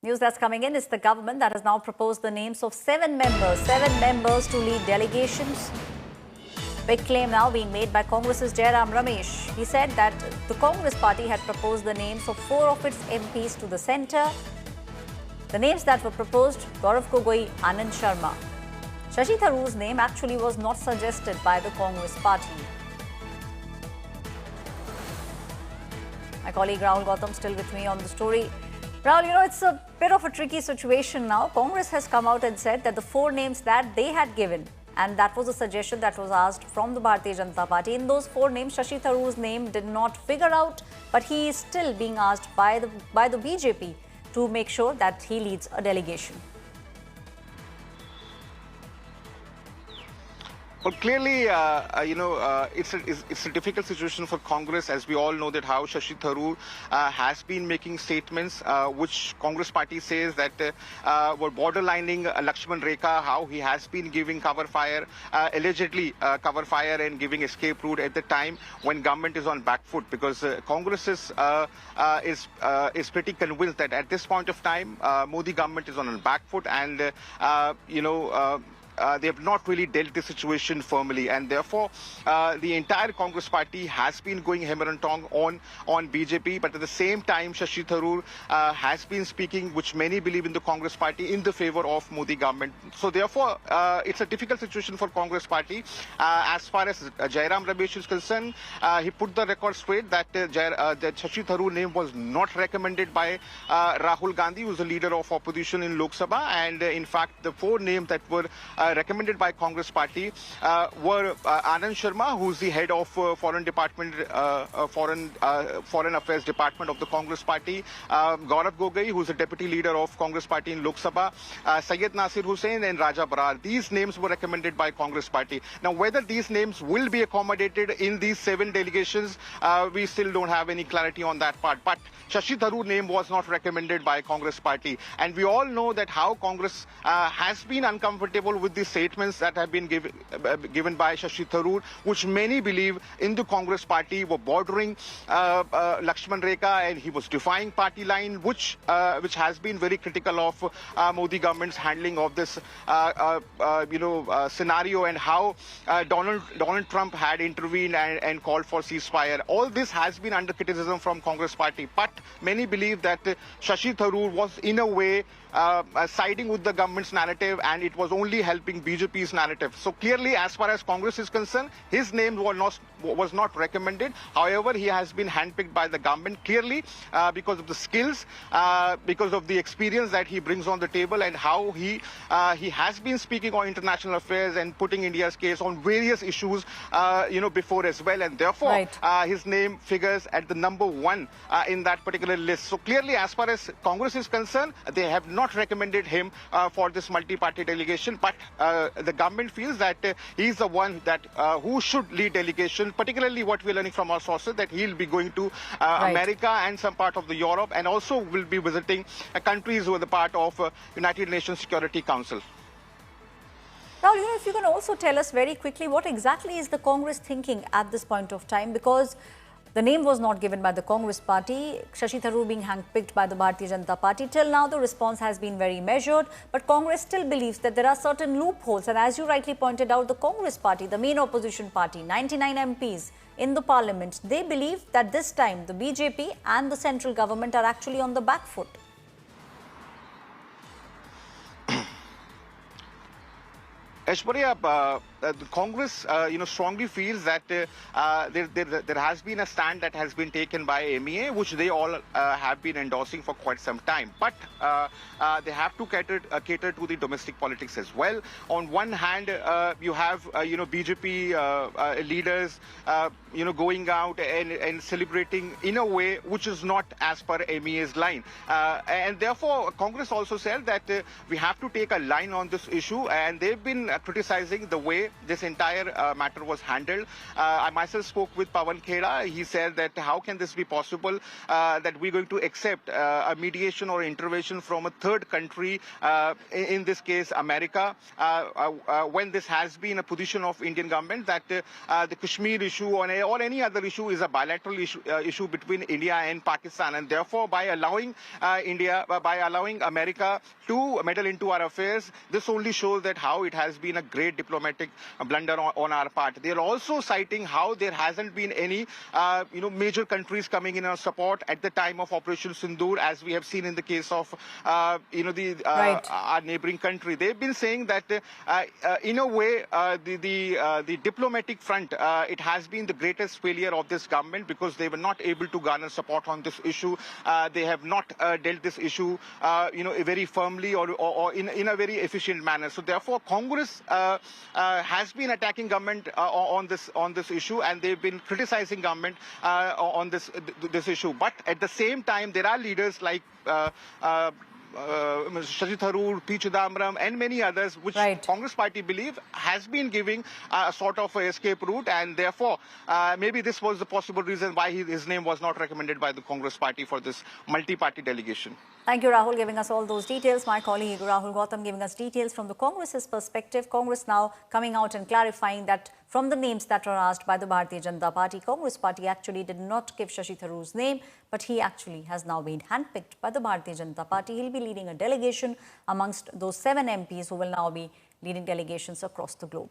News that's coming in is the government that has now proposed the names of seven members to lead delegations. Big claim now being made by Congress's Jairam Ramesh. He said that the Congress party had proposed the names of 4 of its MPs to the centre. The names that were proposed: Gaurav Gogoi, Anand Sharma. Shashi Tharoor's name actually was not suggested by the Congress party. My colleague Rahul Gautam still with me on the story. Rahul, it's a bit of a tricky situation now. Congress has come out and said that the 4 names that they had given, and that was a suggestion that was asked from the Bharatiya Janata Party. In those 4 names, Shashi Tharoor's name did not figure out, but he is still being asked by the BJP to make sure that he leads a delegation. Well, clearly, it's a difficult situation for Congress, as we all know that how Shashi Tharoor has been making statements which Congress party says that were borderlining Lakshman Rekha, how he has been giving cover fire, allegedly cover fire and giving escape route at the time when government is on back foot, because Congress is pretty convinced that at this point of time, Modi government is on a back foot and, they have not really dealt the situation firmly, and therefore the entire Congress party has been going hammer and tong on BJP. But at the same time, Shashi Tharoor has been speaking, which many believe in the Congress party, in the favor of Modi government. So therefore, it's a difficult situation for Congress party. As far as Jairam Ramesh is concerned, he put the record straight that that Shashi Tharoor name was not recommended by Rahul Gandhi, who is the leader of opposition in Lok Sabha, and in fact the 4 names that were recommended by Congress party were Anand Sharma, who's the head of Foreign Affairs Department of the Congress party, Gaurav Gogoi, who's the deputy leader of Congress party in Lok Sabha, Syed Nasir Hussain and Raja Barar. These names were recommended by Congress party. Now, whether these names will be accommodated in these 7 delegations, we still don't have any clarity on that part. But Shashi Tharoor name was not recommended by Congress party, and we all know that how Congress has been uncomfortable with the statements that have been given by Shashi Tharoor, which many believe in the Congress party were bordering Lakshman Rekha, and he was defying party line, which has been very critical of Modi government's handling of this scenario, and how Donald Trump had intervened and called for ceasefire. All this has been under criticism from Congress party, but many believe that Shashi Tharoor was in a way siding with the government's narrative, and it was only helping BJP's narrative. So clearly, as far as Congress is concerned, his name was not recommended. However, he has been handpicked by the government, clearly because of the skills, because of the experience that he brings on the table, and how he has been speaking on international affairs and putting India's case on various issues, before as well, and therefore his name figures at the number 1 in that particular list. So clearly, as far as Congress is concerned, they have not recommended him for this multi-party delegation, but the government feels that he's the one that who should lead delegation. Particularly, what we're learning from our sources, that he'll be going to America and some part of the Europe, and also will be visiting countries who are the part of United Nations Security Council. Now, if you can also tell us very quickly what exactly is the Congress thinking at this point of time, because the name was not given by the Congress party, Shashi Tharoor being handpicked by the Bharatiya Janata Party. Till now, the response has been very measured, but Congress still believes that there are certain loopholes. And as you rightly pointed out, the Congress party, the main opposition party, 99 MPs in the parliament, they believe that this time the BJP and the central government are actually on the back foot. Aishwarya, the Congress, strongly feels that there has been a stand that has been taken by MEA, which they all have been endorsing for quite some time. But they have to cater to the domestic politics as well. On one hand, you have BJP leaders, going out and celebrating in a way which is not as per MEA's line, and therefore Congress also said that we have to take a line on this issue, and they've been criticizing the way this entire matter was handled. I myself spoke with Pawan Khera. He said that how can this be possible that we're going to accept a mediation or intervention from a third country, in this case America, when this has been a position of Indian government that the Kashmir issue or any other issue is a bilateral issue between India and Pakistan, and therefore by allowing by allowing America to meddle into our affairs, this only shows that how it has been a great diplomatic blunder on our part. They are also citing how there hasn't been any major countries coming in our support at the time of Operation Sindoor, as we have seen in the case of our neighboring country. They've been saying that in a way the diplomatic front, it has been the greatest failure of this government, because they were not able to garner support on this issue. They have not dealt this issue very firmly or in a very efficient manner. So therefore Congress has been attacking government on this issue, and they've been criticizing government on this issue. But at the same time, there are leaders like Shashi Tharoor, P. Chidambaram, and many others, which Congress party believe has been giving a sort of a escape route, and therefore maybe this was the possible reason why his name was not recommended by the Congress party for this multi-party delegation. Thank you, Rahul, giving us all those details. My colleague Rahul Gautam giving us details from the Congress's perspective. Congress now coming out and clarifying that from the names that were asked by the Bharatiya Janata Party, Congress party actually did not give Shashi Tharoor's name, but he actually has now been handpicked by the Bharatiya Janata Party. He'll be leading a delegation amongst those 7 MPs who will now be leading delegations across the globe.